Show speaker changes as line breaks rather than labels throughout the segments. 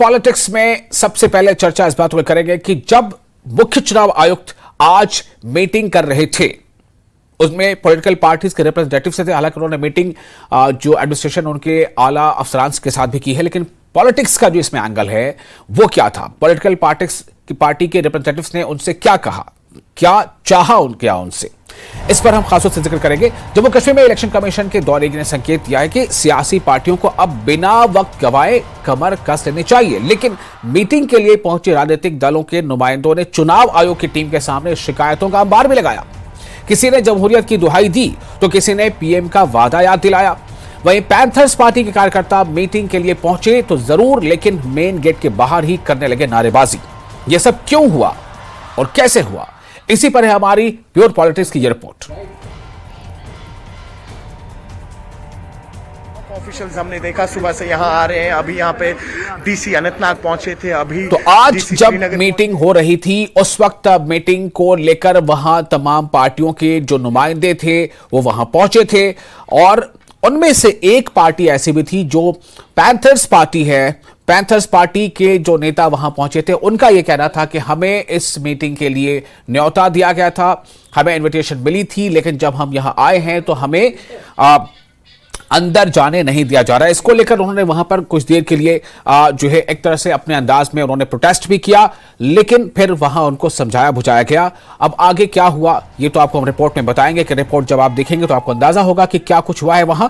Politics में सबसे पहले चर्चा इस बात को करेंगे कि जब मुख्य चुनाव आयुक्त आज मीटिंग कर रहे थे, उसमें पॉलिटिकल पार्टीज के रिप्रेजेंटेटिव से थे। हालांकि उन्होंने मीटिंग जो एडमिनिस्ट्रेशन उनके आला अफसरान के साथ भी की है, लेकिन पॉलिटिक्स का जो इसमें एंगल है वो क्या था, पॉलिटिकल पार्टी के रिप्रेजेंटेटिव्स ने उनसे क्या कहा, क्या चाहा उनसे, इस पर हम खासतौर से जिक्र करेंगे। जम्मू कश्मीर में इलेक्शन कमीशन के दौरे ने संकेत दिया है कि सियासी पार्टियों को अब बिना वक्त गवाए कमर कस लेनी चाहिए, लेकिन मीटिंग के लिए पहुंचे राजनीतिक दलों के नुमाइंदों ने चुनाव आयोग की टीम के सामने शिकायतों का अंबार भी लगाया। किसी ने जमहूरियत की दुहाई दी तो किसी ने पीएम का वादा याद दिलाया। वहीं पैंथर्स पार्टी के कार्यकर्ता मीटिंग के लिए पहुंचे तो जरूर, लेकिन मेन गेट के बाहर ही करने लगे नारेबाजी। यह सब क्यों हुआ और कैसे हुआ, इसी पर है हमारी प्योर पॉलिटिक्स की यह रिपोर्ट।
ऑफिशियल्स हमने देखा सुबह से यहाँ आ रहे हैं। अभी यहाँ पे डीसी अनंतनाग पहुंचे थे। अभी
तो आज जब मीटिंग हो रही थी उस वक्त मीटिंग को लेकर वहां तमाम पार्टियों के जो नुमाइंदे थे वो वहां पहुंचे थे, और उनमें से एक पार्टी ऐसी भी थी जो पैंथर्स पार्टी है। पैंथर्स पार्टी के जो नेता वहां पहुंचे थे, उनका यह कहना था कि हमें इस मीटिंग के लिए न्योता दिया गया था, हमें इनविटेशन मिली थी, लेकिन जब हम यहां आए हैं तो हमें अंदर जाने नहीं दिया जा रहा है। इसको लेकर उन्होंने वहां पर कुछ देर के लिए जो है एक तरह से अपने अंदाज में उन्होंने प्रोटेस्ट भी किया, लेकिन फिर वहां उनको समझाया बुझाया गया। अब आगे क्या हुआ ये तो आपको हम रिपोर्ट में बताएंगे कि रिपोर्ट जब आप देखेंगे तो आपको अंदाजा होगा कि क्या कुछ हुआ है वहां।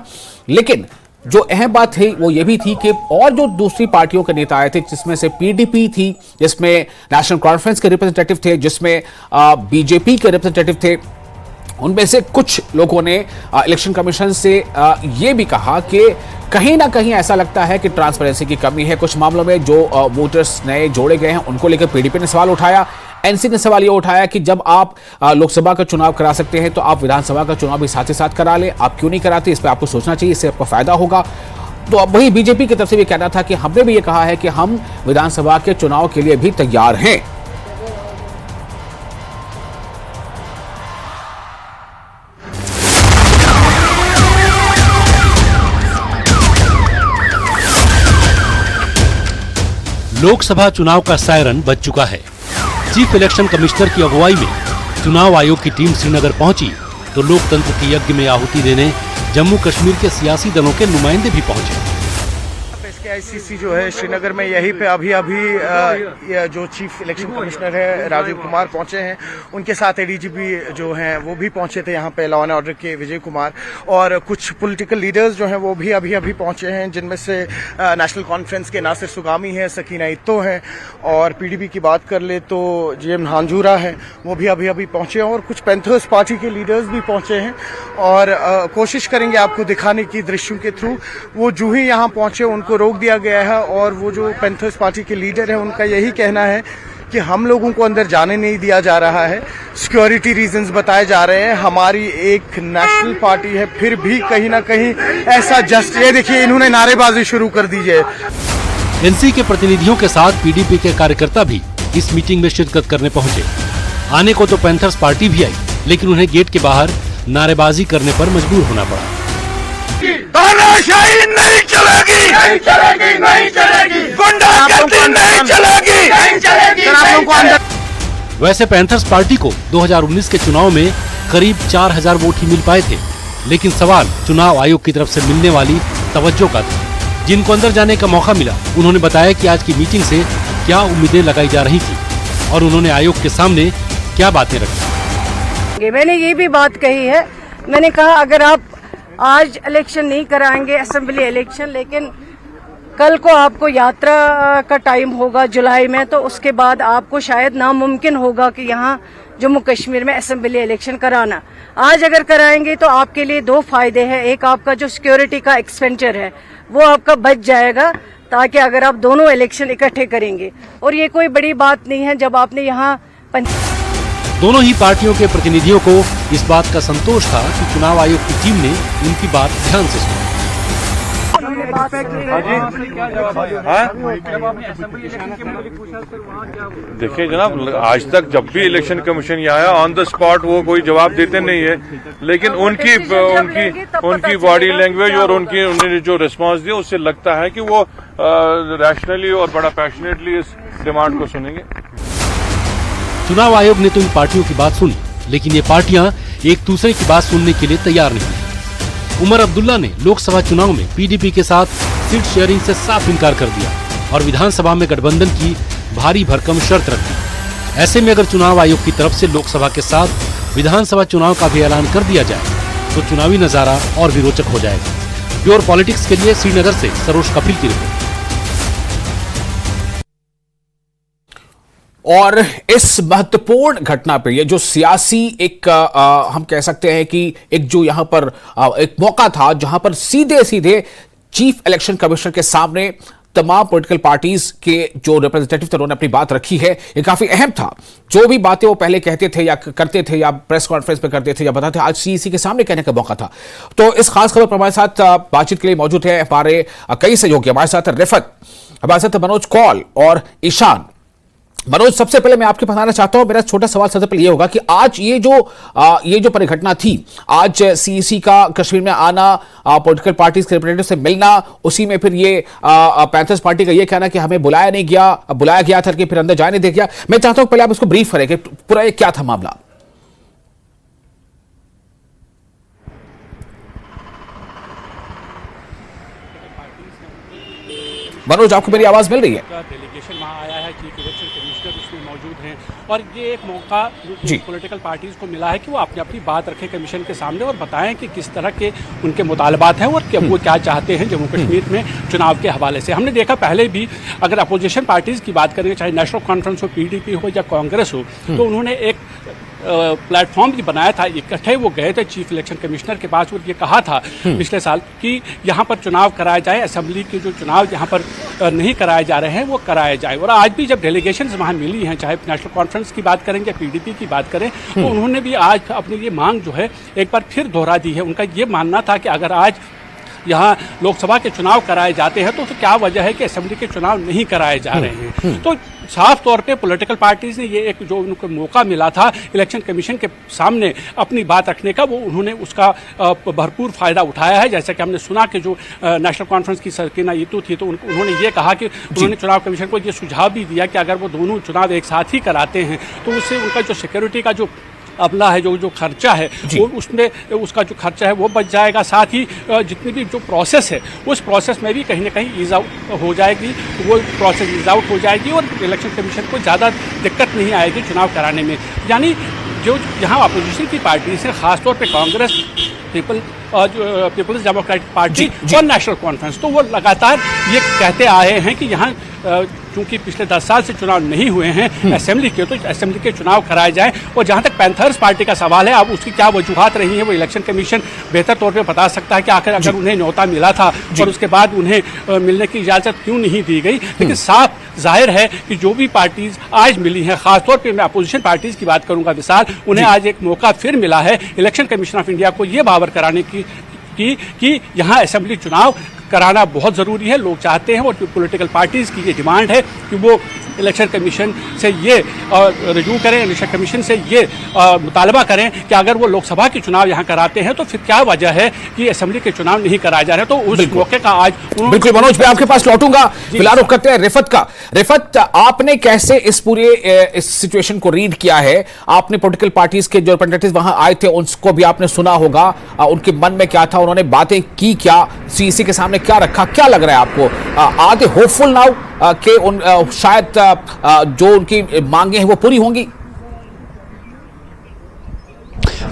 लेकिन जो अहम बात है वो ये भी थी कि और जो दूसरी पार्टियों के नेता आए थे, जिसमें से पीडीपी थी, जिसमें नेशनल कॉन्फ्रेंस के रिप्रेजेंटेटिव थे, जिसमें बीजेपी के रिप्रेजेंटेटिव थे, उनमें से कुछ लोगों ने इलेक्शन कमीशन से ये भी कहा कि कहीं ना कहीं ऐसा लगता है कि ट्रांसपेरेंसी की कमी है। कुछ मामलों में जो वोटर्स नए जोड़े गए हैं उनको लेकर पीडीपी ने सवाल उठाया। एनसी ने सवाल ये उठाया कि जब आप लोकसभा का चुनाव करा सकते हैं तो आप विधानसभा का चुनाव भी साथ ही साथ करा लें, आप क्यों नहीं कराते, इस पर आपको सोचना चाहिए, इससे आपको फायदा होगा। तो अब वही बीजेपी की तरफ से भी कहना था कि हमने भी ये कहा है कि हम विधानसभा के चुनाव के लिए भी तैयार हैं।
लोकसभा चुनाव का सायरन बज चुका है। चीफ इलेक्शन कमिश्नर की अगुवाई में चुनाव आयोग की टीम श्रीनगर पहुंची तो लोकतंत्र के यज्ञ में आहुति देने जम्मू कश्मीर के सियासी दलों के नुमाइंदे भी पहुंचे।
आईसीसी जो है श्रीनगर में, यहीं पे अभी जो चीफ इलेक्शन कमिश्नर है राजीव कुमार पहुंचे हैं। उनके साथ एडीजीपी जो हैं वो भी पहुंचे थे यहाँ पे, लॉ एंड ऑर्डर के विजय कुमार, और कुछ पॉलिटिकल लीडर्स जो हैं वो भी अभी पहुंचे हैं, जिनमें से नेशनल कॉन्फ्रेंस के नासिर सुगामी हैं, सकीना इत्तो हैं, और पीडीपी की बात कर ले तो जेएम हांजूरा है, वो भी अभी पहुंचे हैं, और कुछ पैंथर्स पार्टी के लीडर्स भी पहुंचे हैं। और कोशिश करेंगे आपको दिखाने की दृश्यों के थ्रू। वो जो ही यहाँ पहुंचे उनको रोक दिया गया है, और वो जो पैंथर्स पार्टी के लीडर है उनका यही कहना है कि हम लोगों को अंदर जाने नहीं दिया जा रहा है, सिक्योरिटी रीजंस बताए जा रहे हैं। हमारी एक नेशनल पार्टी है, फिर भी कहीं ना कहीं ऐसा ये देखिए इन्होंने नारेबाजी शुरू कर दी है।
एनसी के प्रतिनिधियों के साथ पीडीपी के कार्यकर्ता भी इस मीटिंग में शिरकत करने पहुंचे। आने को तो पैंथर्स पार्टी भी आई, लेकिन उन्हें गेट के बाहर नारेबाजी करने पर मजबूर होना पड़ा।
तानाशाही नहीं चलेगी, नहीं चलेगी, नहीं चलेगी, गुंडागर्दी नहीं चलेगी, नहीं चलेगी।
वैसे पैंथर्स पार्टी को 2019 के चुनाव में करीब 4000 वोट ही मिल पाए थे, लेकिन सवाल चुनाव आयोग की तरफ से मिलने वाली तवज्जो का था। जिनको अंदर जाने का मौका मिला उन्होंने बताया कि आज की मीटिंग से क्या उम्मीदें लगाई जा रही थी और उन्होंने आयोग के सामने क्या बातें रखी।
मैंने ये भी बात कही है, मैंने कहा अगर आप आज इलेक्शन नहीं कराएंगे असेंबली इलेक्शन, लेकिन कल को आपको यात्रा का टाइम होगा जुलाई में, तो उसके बाद आपको शायद नामुमकिन होगा कि यहाँ जम्मू कश्मीर में असेंबली इलेक्शन कराना। आज अगर कराएंगे तो आपके लिए दो फायदे हैं। एक, आपका जो सिक्योरिटी का एक्सपेंडिचर है वो आपका बच जाएगा, ताकि अगर आप दोनों इलेक्शन इकट्ठे करेंगे, और ये कोई बड़ी बात नहीं है। जब आपने यहाँ
दोनों ही पार्टियों के प्रतिनिधियों को इस बात का संतोष था कि चुनाव आयोग की टीम ने उनकी बात ध्यान से सुनी।
देखिए जनाब, आज तक जब भी इलेक्शन कमीशन यहाँ आया ऑन द स्पॉट वो कोई जवाब देते नहीं है, लेकिन उनकी बॉडी लैंग्वेज और उन्होंने जो रिस्पांस दिया उससे लगता है कि वो रैशनली और बड़ा पैशनेटली इस डिमांड को सुनेंगे।
चुनाव आयोग ने तो इन पार्टियों की बात सुनी, लेकिन ये पार्टियां एक दूसरे की बात सुनने के लिए तैयार नहीं है। उमर अब्दुल्ला ने लोकसभा चुनाव में पीडीपी के साथ सीट शेयरिंग से साफ इनकार कर दिया और विधानसभा में गठबंधन की भारी भरकम शर्त रख दी। ऐसे में अगर चुनाव आयोग की तरफ से लोकसभा के साथ विधानसभा चुनाव का भी ऐलान कर दिया जाए तो चुनावी नजारा और भी रोचक हो जाएगा। प्योर पॉलिटिक्स के लिए श्रीनगर से सरोज कपिल की रिपोर्ट।
और इस महत्वपूर्ण घटना पे ये जो सियासी एक हम कह सकते हैं कि एक जो यहां पर एक मौका था जहां पर सीधे सीधे चीफ इलेक्शन कमिश्नर के सामने तमाम पॉलिटिकल पार्टीज के जो रिप्रेजेंटेटिव थे उन्होंने अपनी बात रखी है। ये काफी अहम था। जो भी बातें वो पहले कहते थे या करते थे या प्रेस कॉन्फ्रेंस में करते थे या बताते थे, आज सीईसी के सामने कहने का मौका था। तो इस खास खबर पर हमारे साथ बातचीत के लिए मौजूद है हमारे कई सहयोगी। हमारे साथ रिफत, हमारे साथ मनोज कौल और ईशान। मनोज, सबसे पहले मैं आपके पास आना चाहता हूं। मेरा छोटा सवाल सबसे पहले ये होगा कि आज ये जो परिघटना थी, आज सीईसी का कश्मीर में आना, पॉलिटिकल पार्टीज के रिप्रेजेंटेटिव से मिलना, उसी में फिर ये पैंथर्स पार्टी का ये कहना कि हमें बुलाया नहीं गया, बुलाया गया था कि फिर अंदर जाने दे गया। मैं चाहता हूं पहले आप इसको ब्रीफ करें कि पूरा ये क्या था मामला। मनोज, आपको मेरी आवाज मिल रही है?
डेलीगेशन वहाँ आया है, चीफ इलेक्शन कमिश्नर उसमें मौजूद हैं और ये एक मौका पॉलिटिकल पार्टीज को मिला है कि वो अपनी अपनी बात रखें कमीशन के सामने और बताएं कि किस तरह के उनके मुतालबात हैं और वो क्या चाहते हैं जम्मू कश्मीर में चुनाव के हवाले से। हमने देखा पहले भी, अगर अपोजिशन पार्टीज़ की बात करें, चाहे नेशनल कॉन्फ्रेंस हो, पीडीपी हो या कांग्रेस हो, तो उन्होंने एक प्लेटफॉर्म भी बनाया था। इकट्ठे वो गए थे चीफ इलेक्शन कमिश्नर के पास और ये कहा था पिछले साल कि यहाँ पर चुनाव कराए जाए, असेंबली के जो चुनाव यहाँ पर नहीं कराए जा रहे हैं वो कराए जाए। और आज भी जब डेलीगेशंस वहाँ मिली हैं, चाहे नेशनल कॉन्फ्रेंस की बात करें या पीडीपी की बात करें, तो उन्होंने भी आज अपनी ये मांग जो है एक बार फिर दोहरा दी है। उनका ये मानना था कि अगर आज यहाँ लोकसभा के चुनाव कराए जाते हैं तो क्या वजह है कि असेंबली के चुनाव नहीं कराए जा रहे हैं। तो साफ तौर पे पॉलिटिकल पार्टीज ने ये एक जो उनको मौका मिला था इलेक्शन कमीशन के सामने अपनी बात रखने का, वो उन्होंने उसका भरपूर फायदा उठाया है। जैसा कि हमने सुना कि जो नेशनल कॉन्फ्रेंस की सकीना यीतू थी, तो उन्होंने ये कहा कि उन्होंने चुनाव कमीशन को ये सुझाव भी दिया कि अगर वो दोनों चुनाव एक साथ ही कराते हैं तो उससे उनका जो सिक्योरिटी का जो अबला है, जो खर्चा है, वो उसमें उसका जो खर्चा है वो बच जाएगा। साथ ही जितनी भी जो प्रोसेस है उस प्रोसेस में भी कहीं ना कहीं ईज आउट हो जाएगी, वो प्रोसेस ईज आउट हो जाएगी और इलेक्शन कमीशन को ज़्यादा दिक्कत नहीं आएगी चुनाव कराने में। यानी जो यहाँ अपोजिशन की पार्टी से खासतौर पे कांग्रेस, पीपल्स डेमोक्रेटिक पार्टी और नेशनल कॉन्फ्रेंस, तो वो लगातार ये कहते आए हैं कि यहाँ चूंकि पिछले 10 साल से चुनाव नहीं हुए हैं असेंबली के, तो असेंबली के चुनाव कराए जाएं। और जहां तक पैंथर्स पार्टी का सवाल है, अब उसकी क्या वजूहात रही है वो इलेक्शन कमीशन बेहतर तौर पे बता सकता है कि आखिर अगर उन्हें न्योता मिला था और उसके बाद उन्हें मिलने की इजाज़त क्यों नहीं दी गई। लेकिन साफ जाहिर है कि जो भी पार्टीज आज मिली हैं, खासतौर पर मैं अपोजिशन पार्टीज की बात करूंगा विशाल, उन्हें आज एक मौका फिर मिला है इलेक्शन कमीशन ऑफ इंडिया को ये बावर कराने की कि यहाँ असेंबली चुनाव कराना बहुत ज़रूरी है। लोग चाहते हैं और पॉलिटिकल पार्टीज़ की ये डिमांड है कि वो इलेक्शन कमीशन से ये रिव्यू करें, इलेक्शन कमीशन से ये मुतालबा करें कि अगर वो लोकसभा के चुनाव यहाँ कराते हैं तो फिर क्या वजह है कि असेंबली के चुनाव नहीं कराए जा रहे। तो उस मौके का आज
बिल्कुल मनोज, मैं आपके पास लौटूंगा। फिलहाल रुख करते हैं रिफत का। रिफत, आपने कैसे इस पूरे इस सिचुएशन को रीड किया है? आपने पॉलिटिकल पार्टीज के जो रिप्रेजेंटेटिव वहां आए थे उनको भी आपने सुना होगा, उनके मन में क्या था, उन्होंने बातें की क्या, सीईसी के सामने क्या रखा, क्या लग रहा है आपको? आर दे होपफुल नाउ कि शायद जो उनकी मांगे हैं वो पूरी होंगी?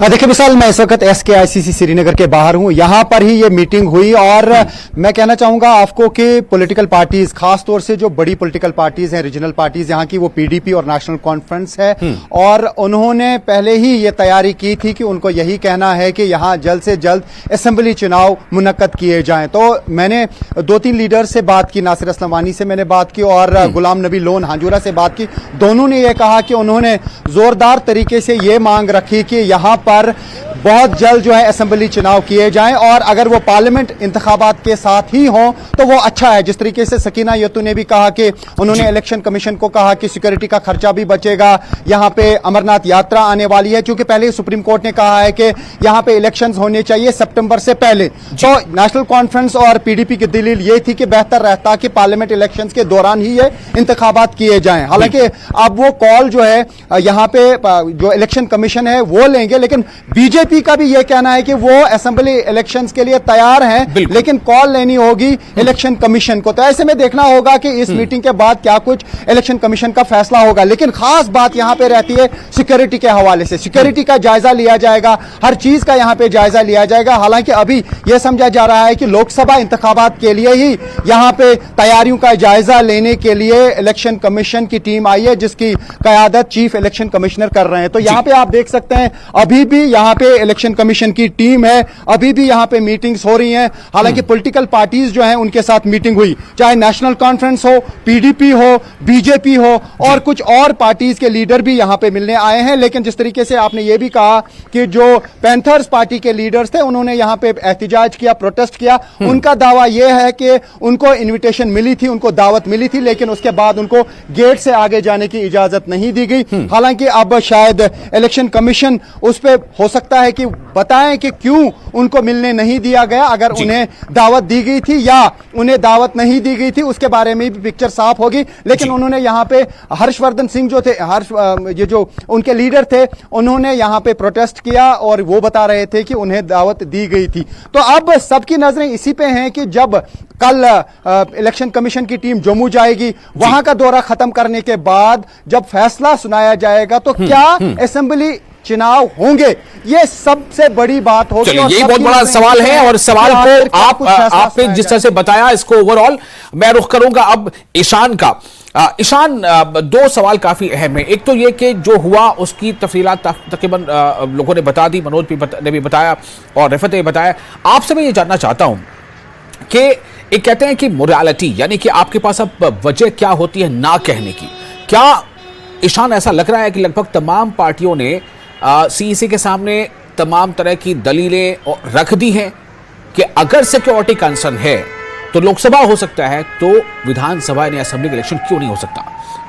देखिए विशाल, मैं इस वक्त SKICC श्रीनगर के बाहर हूं। यहां पर ही ये मीटिंग हुई और मैं कहना चाहूंगा आपको कि पॉलिटिकल पार्टीज, खासतौर से जो बड़ी पॉलिटिकल पार्टीज हैं, रीजनल पार्टीज यहाँ की, वो पीडीपी और नेशनल कॉन्फ्रेंस है, और उन्होंने पहले ही ये तैयारी की थी कि उनको यही कहना है कि यहाँ जल्द से जल्द असेंबली चुनाव मुनक्कद किए जाएं। तो मैंने 2-3 लीडर से बात की, नासिर असलम वानी से मैंने बात की और गुलाम नबी लोन हांजूरा से बात की। दोनों ने यह कहा कि उन्होंने जोरदार तरीके से ये मांग रखी कि यहाँ पर बहुत जल्द जो है असेंबली चुनाव किए जाएं, और अगर वो पार्लियामेंट इंतखाबात के साथ ही हों तो वो अच्छा है। जिस तरीके से सकीना यतू ने भी कहा कि उन्होंने इलेक्शन कमीशन को कहा कि सिक्योरिटी का खर्चा भी बचेगा, यहां पे अमरनाथ यात्रा आने वाली है, क्योंकि पहले सुप्रीम कोर्ट ने कहा है कि यहां पे इलेक्शंस होने चाहिए सितंबर से पहले। तो नेशनल कॉन्फ्रेंस और पीडीपी की दलील ये थी कि बेहतर रहता कि पार्लियामेंट इलेक्शंस के दौरान ही ये इंतखाबात किए जाएं। हालांकि अब वो कॉल जो है यहां पे जो इलेक्शन कमीशन है वो लेंगे, लेकिन बीजेपी का भी ये कहना है कि वो असेंबली इलेक्शंस के लिए तैयार हैं, लेकिन कॉल लेनी होगी इलेक्शन कमीशन को। तो ऐसे में देखना होगा कि इस मीटिंग के बाद क्या कुछ इलेक्शन कमीशन का फैसला होगा। लेकिन खास बात यहां पे रहती है सिक्योरिटी के हवाले से। सिक्योरिटी का जायजा लिया जाएगा, हर चीज का यहां पे जायजा लिया जाएगा। हालांकि अभी यह समझा जा रहा है कि लोकसभा इंतखाबात के लिए ही यहां पे तैयारियों का जायजा लेने के लिए इलेक्शन कमीशन की टीम आई है, जिसकी कयादत चीफ इलेक्शन कमिश्नर कर रहे हैं। तो यहां पे आप देख सकते हैं अभी भी यहां पे इलेक्शन कमीशन की टीम है, अभी भी यहां पे मीटिंग्स हो रही हैं। हालांकि पॉलिटिकल पार्टीज जो हैं उनके साथ मीटिंग हुई, चाहे नेशनल कॉन्फ्रेंस हो, पीडीपी हो, बीजेपी हो, और कुछ और पार्टीज के लीडर भी यहां पे मिलने आए हैं। लेकिन जिस तरीके से आपने ये भी कहा कि जो पैंथर्स पार्टी के लीडर्स थे उन्होंने यहां पे एहतिजाज किया, प्रोटेस्ट किया, उनका दावा यह है कि उनको इन्विटेशन मिली थी, उनको दावत मिली थी, लेकिन उसके बाद उनको गेट से आगे जाने की इजाजत नहीं दी गई। हालांकि अब शायद इलेक्शन कमीशन उस पर हो सकता है कि बताएं कि क्यों उनको मिलने नहीं दिया गया। अगर उन्हें दावत दी गई थी या उन्हें दावत नहीं दी गई थी उसके बारे में भी पिक्चर साफ होगी। लेकिन उन्होंने यहां पे हर्षवर्धन सिंह जो थे, ये जो उनके लीडर थे, उन्होंने यहां पे प्रोटेस्ट किया और वो बता रहे थे कि उन्हें दावत दी गई थी। तो अब सबकी नजरें इसी पे हैं कि जब कल इलेक्शन कमीशन की टीम जम्मू जाएगी, वहां का दौरा खत्म करने के बाद जब फैसला सुनाया जाएगा तो क्या असेंबली चुनाव होंगे, ये सबसे बड़ी बात होगी।
चलिए, ये बहुत बड़ा सवाल है और सवाल को आपने जिस तरह से बताया, इसको ओवरऑल मैं रुख करूंगा अब ईशान का। ईशान, दो सवाल काफी अहम है। एक तो ये कि जो हुआ उसकी तफसीलात तकरीबन लोगों ने बता दी, मनोज ने भी बताया और रिफत ने बताया। आपसे मैं ये जानना चाहता हूं कि एक कहते हैं कि मोरालिटी, यानी कि आपके पास अब वजह क्या होती है ना कहने की। क्या ईशान ऐसा लग रहा है कि लगभग तमाम पार्टियों ने सीईसी के सामने तमाम तरह की दलीलें रख दी हैं कि अगर सिक्योरिटी कंसर्न है तो लोकसभा हो सकता है, तो विधानसभा या असेंबली इलेक्शन क्यों नहीं हो सकता?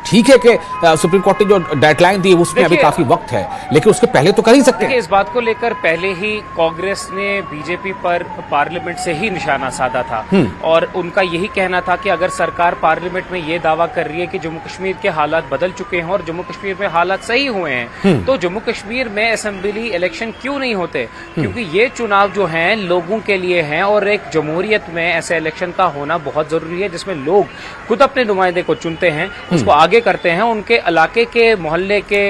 ठीक है कि सुप्रीम कोर्ट ने जो डेडलाइन दी उसमें अभी काफी वक्त है, लेकिन उसके पहले तो कर ही सकते हैं।
इस बात को लेकर पहले ही कांग्रेस ने बीजेपी पर पार्लियामेंट से ही निशाना साधा था और उनका यही कहना था कि अगर सरकार पार्लियामेंट में ये दावा कर रही है कि जम्मू कश्मीर के हालात बदल चुके हैं और जम्मू कश्मीर में हालात सही हुए हैं, तो जम्मू कश्मीर में असेंबली इलेक्शन क्यों नहीं होते? क्योंकि ये चुनाव जो हैं लोगों के लिए हैं और एक जमहूरियत में ऐसे इलेक्शन का होना बहुत जरूरी है, जिसमें लोग खुद अपने नुमाइंदे को चुनते हैं, उसको आगे करते हैं, उनके इलाके के, मोहल्ले के,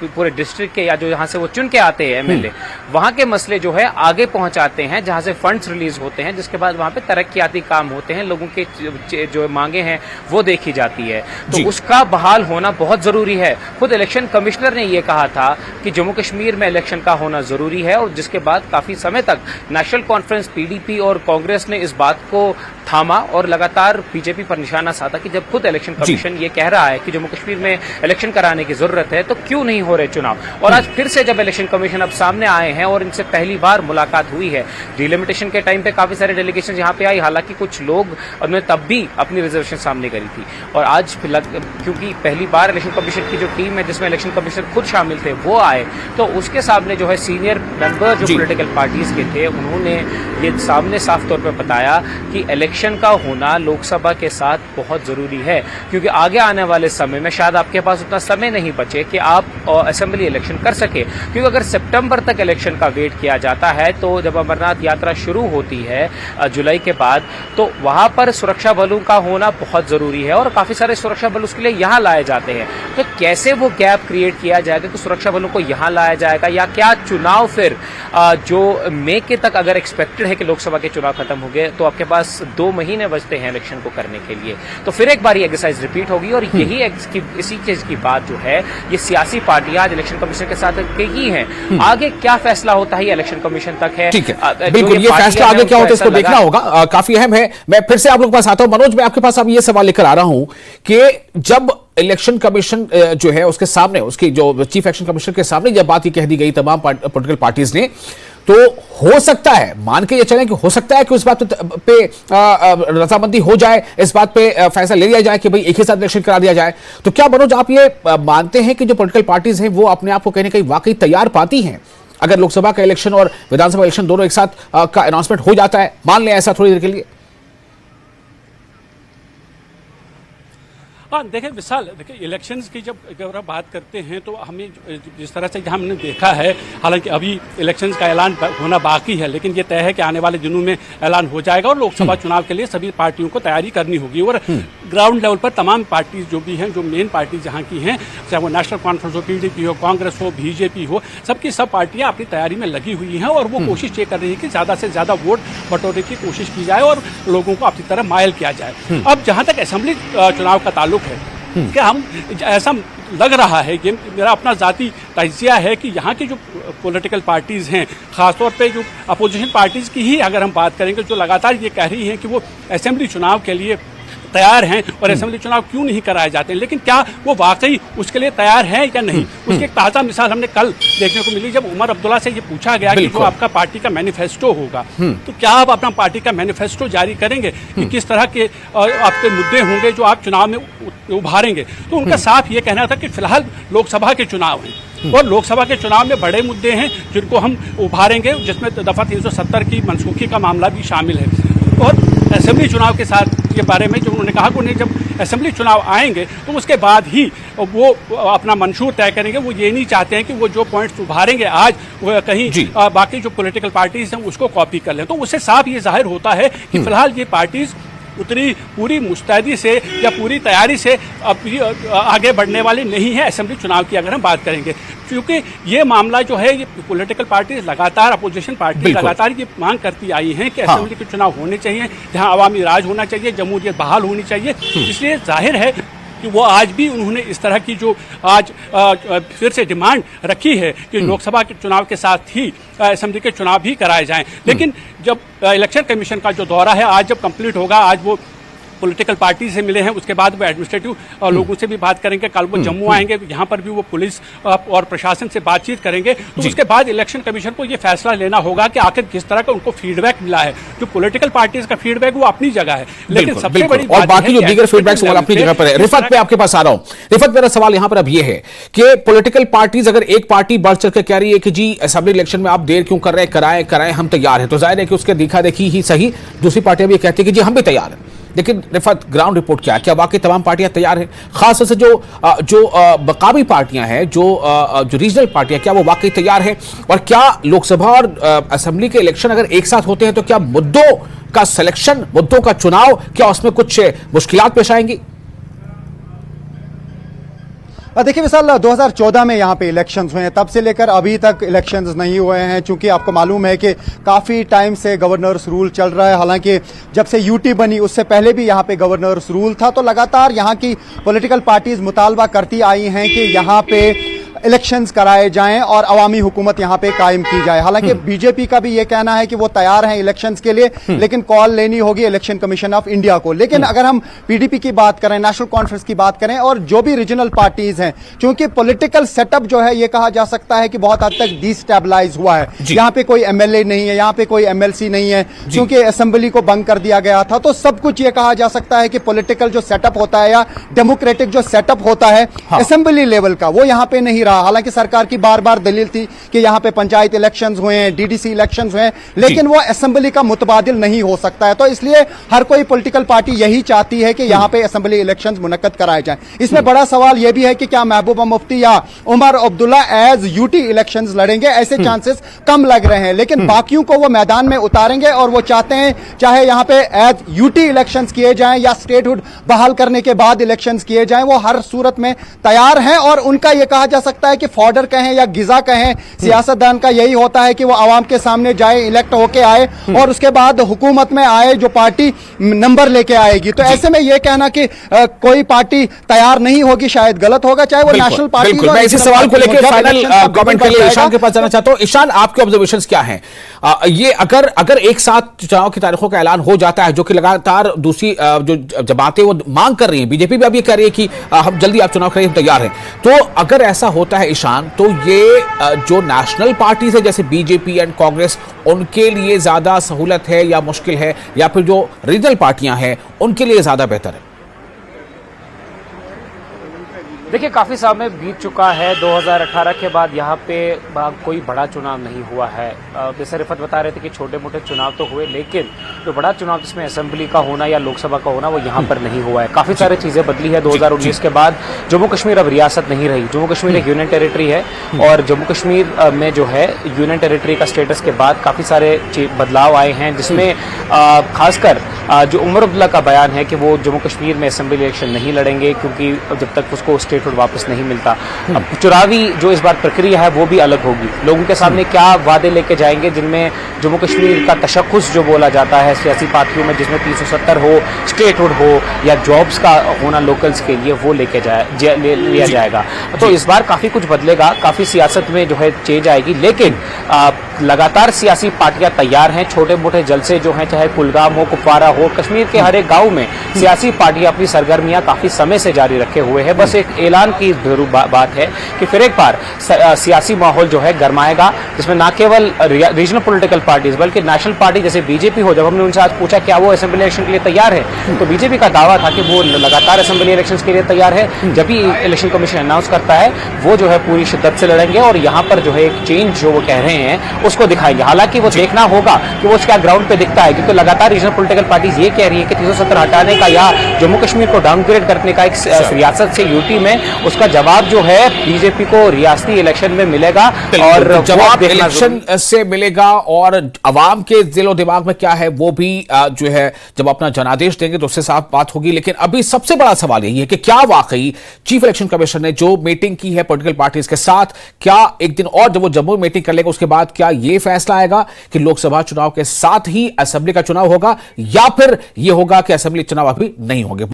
पूरे डिस्ट्रिक्ट के, या जो जहां से वो चुन के आते हैं एमएलए, वहां के मसले जो है आगे पहुंचाते हैं, जहां से फंड्स रिलीज होते हैं, जिसके बाद वहां पे तरक्कियाती काम होते हैं, लोगों के जो मांगे हैं वो देखी जाती है। तो उसका बहाल होना बहुत जरूरी है। खुद इलेक्शन कमिश्नर ने यह कहा था कि जम्मू कश्मीर में इलेक्शन का होना जरूरी है, और जिसके बाद काफी समय तक नेशनल कॉन्फ्रेंस, पीडीपी और कांग्रेस ने इस बात को थामा और लगातार बीजेपी पर निशाना साधा कि जब खुद इलेक्शन कमीशन ये कह रहा है कि जम्मू कश्मीर में इलेक्शन कराने की जरूरत है, तो क्यों नहीं हो रहे चुनाव। और आज फिर से जब इलेक्शन कमीशन अब सामने आए हैं और इनसे पहली बार मुलाकात हुई है, डिलिमिटेशन के टाइम पे काफी सारे डेलीगेशन यहाँ पे आई, हालांकि कुछ लोग उन्होंने तब भी अपनी रिजर्वेशन सामने करी थी, और आज क्योंकि पहली बार इलेक्शन कमीशन की जो टीम है जिसमें इलेक्शन कमिश्नर खुद शामिल थे वो आए, तो उसके सामने जो है सीनियर मेंबर जो पॉलिटिकल पार्टीज के थे उन्होंने ये सामने साफ तौर पर बताया कि इलेक्शन का होना लोकसभा के साथ बहुत जरूरी है, क्योंकि आगे आने वाले समय में शायद आपके पास उतना समय नहीं बचे कि आप असेंबली इलेक्शन कर सके। क्योंकि अगर सितंबर तक इलेक्शन का वेट किया जाता है, तो जब अमरनाथ यात्रा शुरू होती है जुलाई के बाद, तो वहां पर सुरक्षा बलों का होना बहुत जरूरी है और काफी सारे सुरक्षा बल उसके लिए यहाँ लाए जाते हैं। तो कैसे वो गैप क्रिएट किया जाएगा कि सुरक्षा बलों को यहाँ लाया जाएगा, या क्या चुनाव फिर जो मई के तक अगर एक्सपेक्टेड है कि लोकसभा के चुनाव खत्म हो गए, तो आपके पास 2 महीने बचते हैं इलेक्शन को करने के लिए, तो फिर एक बार एक्सरसाइज रिपीट होगी। और यही इसी चीज की बात जो है ये सियासी पार्टियां आज इलेक्शन कमीशन के साथ ही हैं। आगे क्या फैसला होता है इलेक्शन कमीशन तक है।
ठीक है, बिल्कुल, ये फैसला आगे क्या होता है इसको देखना होगा, काफी अहम है। मैं फिर से आप लोग के पास आता हूं। मनोज, मैं आपके पास अब ये सवाल लेकर आ रहा हूं कि जब इलेक्शन कमीशन जो है उसके सामने, उसकी जो चीफ इलेक्शन कमिश्नर के सामने जब बात ये कह दी गई तमाम पॉलिटिकल पार्टीज ने, तो हो सकता है, मान के ये चलें कि हो सकता है कि उस बात पे रजामंदी हो जाए, इस बात पे फैसला ले लिया जाए कि भाई एक ही साथ इलेक्शन करा दिया जाए। तो क्या मनोज आप ये मानते हैं कि जो पॉलिटिकल पार्टीज हैं वो अपने आप को कहीं ना कहीं वाकई तैयार पाती हैं अगर लोकसभा का इलेक्शन और विधानसभा इलेक्शन दोनों एक साथ का अनाउंसमेंट हो जाता है, मान लें ऐसा थोड़ी देर के लिए?
हाँ, देखिए विशाल, देखिए इलेक्शंस की जब अगर बात करते हैं तो हमें जिस तरह से हमने देखा है, हालांकि अभी इलेक्शंस का ऐलान होना बाकी है, लेकिन ये तय है कि आने वाले दिनों में ऐलान हो जाएगा और लोकसभा चुनाव के लिए सभी पार्टियों को तैयारी करनी होगी। और ग्राउंड लेवल पर तमाम पार्टीज जो भी हैं, जो मेन पार्टी जहाँ की हैं, चाहे वो नेशनल कॉन्फ्रेंस हो, PDP हो, कांग्रेस हो, बीजेपी हो, सबकी सब पार्टियाँ अपनी तैयारी में लगी हुई हैं और वो कोशिश ये कर रही है कि ज़्यादा से ज़्यादा वोट बटोरने की कोशिश की जाए और लोगों को अपनी तरफ मायल किया जाए। अब जहाँ तक असेंबली चुनाव का ताल्लुक है, कि हम ऐसा लग रहा है, ये मेरा अपना ज़ाती तजिया है कि यहाँ की जो पॉलिटिकल पार्टीज़ हैं, ख़ासतौर पे जो अपोजिशन पार्टीज़ की ही अगर हम बात करेंगे, जो लगातार ये कह रही हैं कि वो असेंबली चुनाव के लिए तैयार हैं और असेंबली चुनाव क्यों नहीं कराए जाते हैं, लेकिन क्या वो वाकई उसके लिए तैयार हैं या नहीं? उसकी एक ताज़ा मिसाल हमने कल देखने को मिली जब उमर अब्दुल्ला से ये पूछा गया कि जो आपका पार्टी का मैनिफेस्टो होगा, तो क्या आप अपना पार्टी का मैनिफेस्टो जारी करेंगे कि किस तरह के आपके मुद्दे होंगे जो आप चुनाव में उभारेंगे? तो उनका साफ ये कहना था कि फिलहाल लोकसभा के चुनाव हैं और लोकसभा के चुनाव में बड़े मुद्दे हैं जिनको हम उभारेंगे, जिसमें दफ़ा 370 की मनसूखी का मामला भी शामिल है। और असेंबली चुनाव के साथ के बारे में जो उन्होंने कहा कि उन्हें जब असेंबली चुनाव आएंगे तो उसके बाद ही वो अपना मंशूर तय करेंगे। वो ये नहीं चाहते हैं कि वो जो पॉइंट्स उभारेंगे आज वो कहीं बाकी जो पॉलिटिकल पार्टीज हैं उसको कॉपी कर लें। तो उससे साफ ये जाहिर होता है कि फिलहाल ये पार्टीज उतनी पूरी मुस्तैदी से या पूरी तैयारी से आगे बढ़ने वाली नहीं है असेंबली चुनाव की अगर हम बात करेंगे, क्योंकि ये मामला जो है, ये पॉलिटिकल पार्टी लगातार, अपोजिशन पार्टी लगातार ये मांग करती आई हैं कि असेंबली के चुनाव होने चाहिए जहां अवामी राज होना चाहिए, जमहूरियत बहाल होनी चाहिए। इसलिए जाहिर है कि वो आज भी उन्होंने इस तरह की जो आज फिर से डिमांड रखी है कि लोकसभा के चुनाव के साथ ही असेंबली के चुनाव भी कराए जाएं। लेकिन जब इलेक्शन कमीशन का जो दौरा है आज जब कंप्लीट होगा, आज वो पॉलिटिकल पार्टी से मिले हैं, उसके बाद वो एडमिनिस्ट्रेटिव लोगों से भी बात करेंगे, कल वो जम्मू आएंगे, यहाँ पर भी वो पुलिस और प्रशासन से बातचीत करेंगे। तो उसके बाद इलेक्शन कमीशन को ये फैसला लेना होगा कि आखिर किस तरह का उनको फीडबैक मिला है। जो पॉलिटिकल पार्टीज का फीडबैक वो अपनी जगह है, लेकिन सबसे बड़ी
और बाकी जो दीगर फीडबैक वो अपनी जगह पर है। रिफत पे आपके पास आ रहा हूं। रिफत, मेरा सवाल यहाँ पर अब ये है कि पॉलिटिकल पार्टीज अगर एक पार्टी बढ़ चढ़ के कह रही है कि जी असेंबली इलेक्शन में आप देर क्यों कर रहे हैं, कराएं हम तैयार हैं, तो जाहिर है कि उसके देखा देखी ही सही दूसरी पार्टियां भी कहती है कि जी हम भी तैयार हैं। लेकिन रिफत, ग्राउंड रिपोर्ट क्या है? क्या वाकई तमाम पार्टियां तैयार हैं? खासतौर से जो बकावी पार्टियां हैं, जो रीजनल पार्टियां, क्या वो वाकई तैयार है? और क्या लोकसभा और असेंबली के इलेक्शन अगर एक साथ होते हैं तो क्या मुद्दों का सिलेक्शन, मुद्दों का चुनाव, क्या उसमें कुछ मुश्किलात पेश आएंगी?
देखिए विशाल, 2014 में यहाँ पे इलेक्शंस हुए हैं, तब से लेकर अभी तक इलेक्शंस नहीं हुए हैं, क्योंकि आपको मालूम है कि काफ़ी टाइम से गवर्नर्स रूल चल रहा है। हालांकि जब से यूटी बनी उससे पहले भी यहाँ पे गवर्नर्स रूल था, तो लगातार यहाँ की पॉलिटिकल पार्टीज मुतालबा करती आई हैं कि यहाँ पे इलेक्शंस कराए जाएं और अवामी हुकूमत यहाँ पे कायम की जाए। हालांकि बीजेपी का भी ये कहना है कि वो तैयार हैं इलेक्शंस के लिए, लेकिन कॉल लेनी होगी इलेक्शन कमीशन ऑफ इंडिया को। लेकिन अगर हम पीडीपी की बात करें, नेशनल कॉन्फ्रेंस की बात करें और जो भी रीजनल पार्टीज हैं, क्योंकि पॉलिटिकल सेटअप जो है ये कहा जा सकता है कि बहुत हद तक डिस्टेबलाइज हुआ है। यहाँ पे कोई एमएलए नहीं है, यहाँ पे कोई एमएलसी नहीं है, क्योंकि असेंबली को बंद कर दिया गया था। तो सब कुछ ये कहा जा सकता है कि पॉलिटिकल जो सेटअप होता है या डेमोक्रेटिक जो सेटअप होता है असेंबली लेवल का, वो यहाँ पे नहीं रहा। हालांकि सरकार की बार बार दलील थी कि यहां पे पंचायत इलेक्शंस हुए हैं, डीडीसी इलेक्शंस हुए हैं, लेकिन वो असेंबली का मुतबादिल नहीं हो सकता है। तो इसलिए हर कोई पॉलिटिकल पार्टी यही चाहती है कि यहां पे असेंबली इलेक्शंस मुनक्कद कराए जाएं। इसमें बड़ा सवाल यह भी है कि क्या महबूबा मुफ्ती या Omar Abdullah as UT elections लड़ेंगे? ऐसे चांसेस कम लग रहे हैं, लेकिन बाकियों को वो मैदान में उतारेंगे और वो चाहते हैं चाहे यहां पे एज यूटी इलेक्शंस किए जाएं या स्टेटहुड बहाल करने के बाद इलेक्शंस किए जाएं, वो हर सूरत में तैयार हैं और उनका यह कहा जा सकता सकता है कि फॉर्डर कहें या गिजा कहें, सियासतदान का यही होता है कि वो आवाम के सामने जाए, इलेक्ट होके आए और उसके बाद हुकूमत में आए जो पार्टी नंबर लेके आएगी। तो ऐसे में ये कहना कि कोई पार्टी तैयार नहीं होगी शायद गलत होगा, चाहे वो नेशनल पार्टी।
बिल्कुल, मैं इसी सवाल को लेकर फाइनल कमेंट के लिए ईशान के पास जाना चाहता हूं। ईशान, आपके ऑब्जर्वेशंस क्या हैं? ये अगर एक साथ चुनाव की तारीखों का ऐलान हो जाता है, जो कि लगातार दूसरी जो जमातें वो मांग कर रही हैं, बीजेपी भी अब ये कह रही है कि हम जल्दी आप चुनाव करें, हम तैयार हैं, तो अगर ऐसा होता है ईशान, तो ये जो नेशनल पार्टीज है जैसे बीजेपी एंड कांग्रेस, उनके लिए ज्यादा सहूलत है या मुश्किल है, या फिर जो रीजनल पार्टियां हैं उनके लिए ज्यादा बेहतर है?
देखिए, काफ़ी समय बीत चुका है। 2018 के बाद यहाँ पे कोई बड़ा चुनाव नहीं हुआ है। जैसे रिफत बता रहे थे कि छोटे मोटे चुनाव तो हुए, लेकिन जो बड़ा चुनाव जिसमें असेंबली का होना या लोकसभा का होना वो यहाँ पर नहीं हुआ है। काफ़ी सारी चीज़ें बदली है 2019 के बाद। जम्मू कश्मीर अब रियासत नहीं रही, जम्मू कश्मीर एक यूनियन टेरिटरी है और जम्मू कश्मीर में जो है यूनियन टेरिटरी का स्टेटस के बाद काफ़ी सारे बदलाव आए हैं, जिसमें खासकर जो उमर अब्दुल्ला का बयान है कि वो जम्मू कश्मीर में असेंबली इलेक्शन नहीं लड़ेंगे क्योंकि जब तक उसको स्टेटहुड वापस नहीं मिलता। अब चुनावी जो इस बार प्रक्रिया है वो भी अलग होगी। लोगों के सामने क्या वादे लेके जाएंगे, जिनमें जम्मू कश्मीर का तशख्खुस जो बोला जाता है सियासी पार्टियों में, जिसमें 370 हो, स्टेटहुड हो या जॉब्स का होना लोकल्स के लिए, वो लेके लिया जाएगा। तो इस बार काफ़ी कुछ बदलेगा, काफ़ी सियासत में जो है चेंज आएगी, लेकिन लगातार सियासी पार्टियां तैयार हैं। छोटे मोटे जलसे जो हैं, चाहे कुलगाम हो, कुपवारा हो, कश्मीर के हर एक गांव में सियासी पार्टियां अपनी सरगर्मियां काफी समय से जारी रखे हुए हैं। बस एक ऐलान की बात है कि फिर एक बार सियासी माहौल जो है गरमाएगा, जिसमें ना केवल रीजनल पॉलिटिकल पार्टीज बल्कि नेशनल पार्टी जैसे बीजेपी हो, जब हमने उनसे आज पूछा क्या वो असेंबली इलेक्शन के लिए तैयार है, तो बीजेपी का दावा था कि वो लगातार असेंबली इलेक्शन के लिए तैयार है। जब भी इलेक्शन कमीशन अनाउंस करता है वो जो है पूरी शिद्दत से लड़ेंगे और यहाँ पर जो है एक चेंज जो वो कह रहे हैं उसको दिखाएंगे। हालांकि वो देखना होगा कि वो क्या ग्राउंड पे दिखता है, क्योंकि लगातार रीजनल पॉलिटिकल पार्टीज ये कह रही है कि 370 हटाने का या जम्मू कश्मीर को डाउनग्रेड करने का एक रियासत से यूटी में उसका जवाब जो है बीजेपी को रियासती इलेक्शन में मिलेगा और
जवाब इलेक्शन से मिलेगा। और अवाम के दिलो दिमाग में क्या है वो भी जो है जब अपना जनादेश देंगे तो उससे साफ बात होगी। लेकिन अभी सबसे बड़ा सवाल यही है कि क्या वाकई चीफ इलेक्शन कमिश्नर ने जो मीटिंग की है पॉलिटिकल पार्टीज के साथ, क्या एक दिन और जब वो जम्मू मीटिंग कर लेगा उसके बाद क्या ये फैसला आएगा कि लोकसभा चुनाव के साथ ही असेंबली का चुनाव होगा, या फिर यह होगा कि असेंबली चुनाव अभी नहीं होंगे?